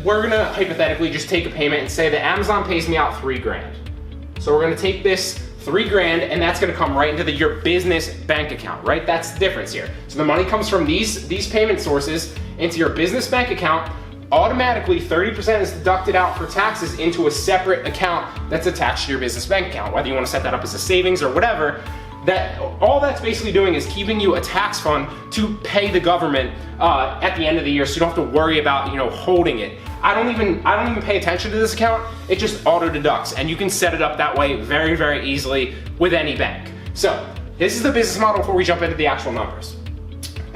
we're gonna hypothetically just take a payment and say that Amazon pays me out $3,000. So we're gonna take this $3,000 and that's gonna come right into your business bank account, right? That's the difference here. So the money comes from these payment sources into your business bank account. Automatically 30% is deducted out for taxes into a separate account that's attached to your business bank account. Whether you wanna set that up as a savings or whatever, all that's basically doing is keeping you a tax fund to pay the government at the end of the year, so you don't have to worry about holding it. I don't even pay attention to this account. It just auto deducts, and you can set it up that way very, very easily with any bank. So this is the business model before we jump into the actual numbers.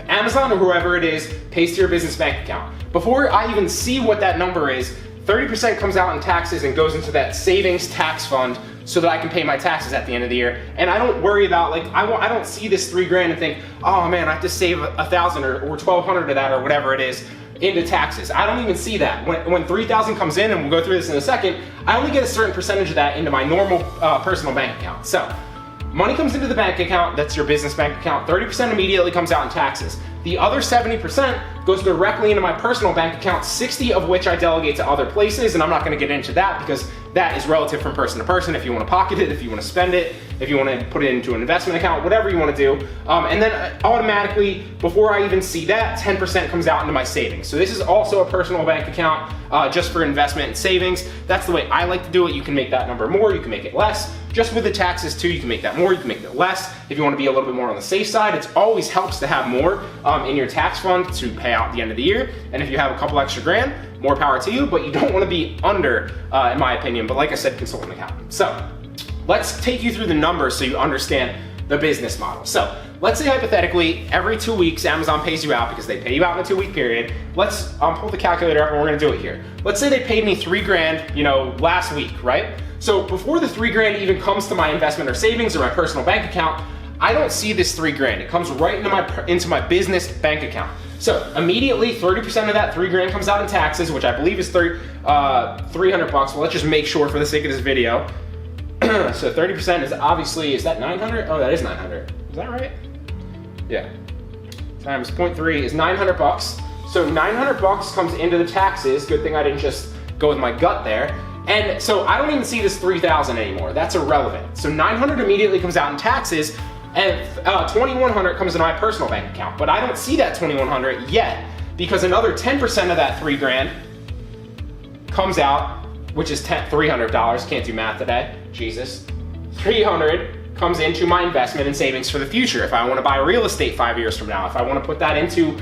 Amazon or whoever it is pays to your business bank account. Before I even see what that number is, 30% comes out in taxes and goes into that savings tax fund so that I can pay my taxes at the end of the year. And I don't worry about, I don't see this $3,000 and think, oh man, I have to save $1,000 or $1,200 of that or whatever it is into taxes. I don't even see that. When $3,000 comes in, and we'll go through this in a second, I only get a certain percentage of that into my normal personal bank account. So money comes into the bank account, that's your business bank account, 30% immediately comes out in taxes. The other 70% goes directly into my personal bank account, 60 of which I delegate to other places, and I'm not gonna get into that because that is relative from person to person. If you wanna pocket it, if you wanna spend it, if you wanna put it into an investment account, whatever you wanna do. And then automatically, before I even see that, 10% comes out into my savings. So this is also a personal bank account just for investment and savings. That's the way I like to do it. You can make that number more, you can make it less. Just with the taxes too, you can make that more, you can make it less. If you wanna be a little bit more on the safe side, it always helps to have more in your tax fund to pay out at the end of the year. And if you have a couple extra grand, more power to you, but you don't wanna be under, in my opinion. But like I said, consult an accountant. So let's take you through the numbers so you understand the business model. So let's say hypothetically, every 2 weeks, Amazon pays you out because they pay you out in a 2-week period. Let's pull the calculator up and we're gonna do it here. Let's say they paid me $3,000, last week, right? So before the $3,000 even comes to my investment or savings or my personal bank account, I don't see this $3,000. It comes right into my business bank account. So immediately, 30% of that $3,000 comes out in taxes, which I believe is $300 bucks. Well, let's just make sure for the sake of this video. So 30% is obviously, is that 900? Oh, that is 900. Is that right? Yeah. Times 0.3 is 900 bucks. So 900 bucks comes into the taxes. Good thing I didn't just go with my gut there. And so I don't even see this 3,000 anymore. That's irrelevant. So 900 immediately comes out in taxes, and 2,100 comes into my personal bank account. But I don't see that 2,100 yet because another 10% of that $3,000 comes out, which is $300. Can't do math today. Jesus. 300 comes into my investment and savings for the future. If I want to buy real estate 5 years from now, if I want to put that into,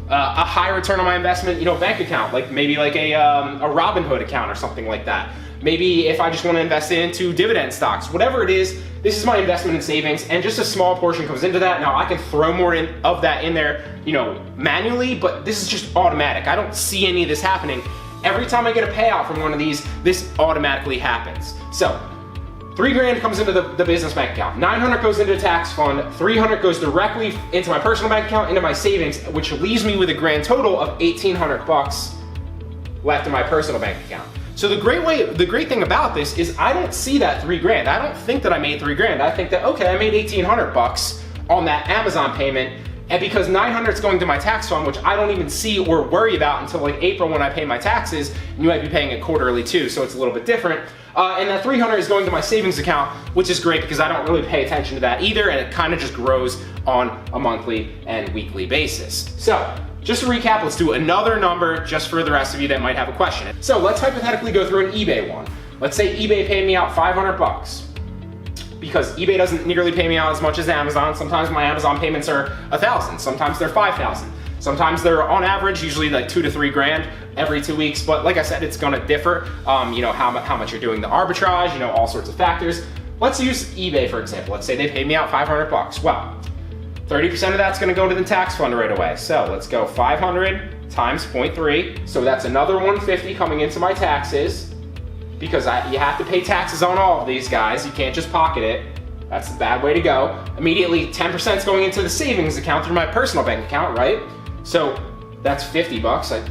a high return on my investment, bank account, like maybe like a Robinhood account or something like that. Maybe if I just want to invest it into dividend stocks, whatever it is, this is my investment in savings, and just a small portion comes into that. Now I can throw more of that in there, manually, but this is just automatic. I don't see any of this happening. Every time I get a payout from one of these, this automatically happens. So $3,000 comes into the business bank account, 900 goes into the tax fund, 300 goes directly into my personal bank account, into my savings, which leaves me with a grand total of 1,800 bucks left in my personal bank account. So the great thing about this is I don't see that $3,000. I don't think that I made $3,000. I think that, okay, I made 1,800 bucks on that Amazon payment, and because 900 is going to my tax fund, which I don't even see or worry about until like April when I pay my taxes, and you might be paying it quarterly too, so it's a little bit different. And that 300 is going to my savings account, which is great because I don't really pay attention to that either, and it kind of just grows on a monthly and weekly basis. So just to recap, let's do another number just for the rest of you that might have a question. So let's hypothetically go through an eBay one. Let's say eBay paid me out 500 bucks. Because eBay doesn't nearly pay me out as much as Amazon. Sometimes my Amazon payments are 1,000, sometimes they're 5,000. Sometimes they're on average, usually like 2 to 3 grand every 2 weeks. But like I said, it's gonna differ, how much you're doing the arbitrage, all sorts of factors. Let's use eBay for example. Let's say they paid me out 500 bucks. Well, 30% of that's gonna go to the tax fund right away. So let's go 500 times 0.3. So that's another 150 coming into my taxes, because you have to pay taxes on all of these guys. You can't just pocket it. That's the bad way to go. Immediately, 10% is going into the savings account through my personal bank account, right? So that's 50 bucks. I'm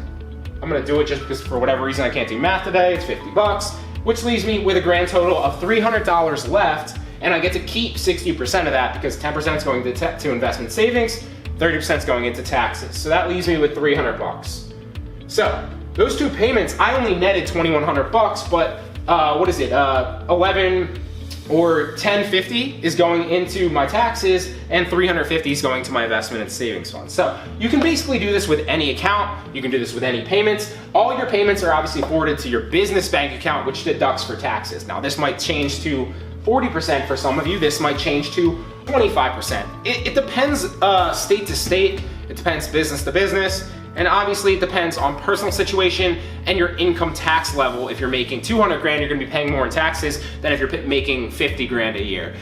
gonna do it just because for whatever reason I can't do math today. It's 50 bucks, which leaves me with a grand total of $300 left, and I get to keep 60% of that because 10% is going to investment savings, 30% is going into taxes. So that leaves me with 300 bucks. So those two payments, I only netted 2,100 bucks, but what is it? 11 or 1050 is going into my taxes, and 350 is going to my investment and savings fund. So you can basically do this with any account. You can do this with any payments. All your payments are obviously forwarded to your business bank account, which deducts for taxes. Now this might change to 40% for some of you. This might change to 25%. It depends state to state. It depends business to business. And obviously it depends on personal situation and your income tax level. If you're making 200 grand, you're gonna be paying more in taxes than if you're making 50 grand a year.